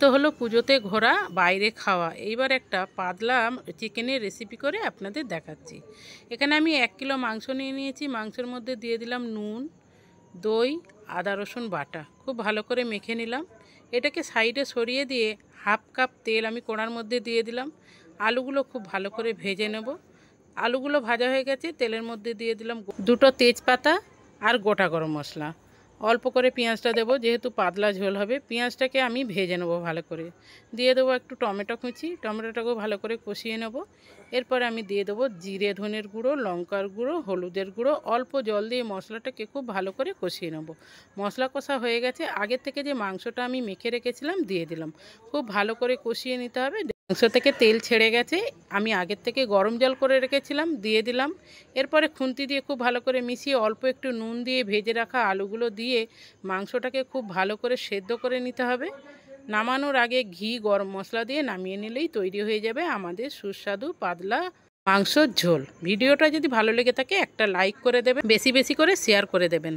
তো হলো পুজোতে ঘোরা বাইরে খাওয়া। এইবার একটা পাতলা চিকেনের রেসিপি করে আপনাদের দেখাচ্ছি। এখানে আমি 1 কিলো মাংস নিয়ে নিয়েছি। মাংসের মধ্যে দিয়ে দিলাম নুন, দই, আদা রসুন বাটা, খুব ভালো করে মেখে নিলাম। এটাকে সাইডে সরিয়ে দিয়ে 1/2 কাপ তেল আমি কড়ার মধ্যে দিয়ে দিলাম। আলুগুলো খুব ভালো করে ভেজে নেব। আলুগুলো ভাজা হয়ে গেছে, তেলের মধ্যে দিয়ে দিলাম 2টো তেজপাতা আর গোটা গরম মশলা। অল্প করে পেঁয়াজটা দেবো, যেহেতু পাতলা ঝোল হবে। পেঁয়াজটাকে আমি ভেজে নেবো ভালো করে। দিয়ে দেবো একটু টমেটো কুচি, টমেটোটাকেও ভালো করে কষিয়ে নেব। এরপরে আমি দিয়ে দেবো জিরে ধনের গুঁড়ো, লঙ্কার গুঁড়ো, হলুদের গুঁড়ো। অল্প জল দিয়ে মশলাটাকে খুব ভালো করে কষিয়ে নেব। মশলা কষা হয়ে গেছে, আগের থেকে যে মাংসটা আমি মেখে রেখেছিলাম দিয়ে দিলাম। খুব ভালো করে কষিয়ে নিতে হবে। মাংস থেকে তেল ছেড়ে গেছে, আমি আগের থেকে গরম জল করে রেখেছিলাম দিয়ে দিলাম। এরপরে খুন্তি দিয়ে খুব ভালো করে মিশিয়ে অল্প একটু নুন দিয়ে ভেজে রাখা আলুগুলো দিয়ে মাংসটাকে খুব ভালো করে সেদ্ধ করে নিতে হবে। নামানোর আগে ঘি গরম মশলা দিয়ে নামিয়ে নিলেই তৈরি হয়ে যাবে আমাদের সুস্বাদু পাতলা মাংসর ঝোল। ভিডিওটা যদি ভালো লেগে থাকে একটা লাইক করে দেবেন, বেশি বেশি করে শেয়ার করে দেবেন।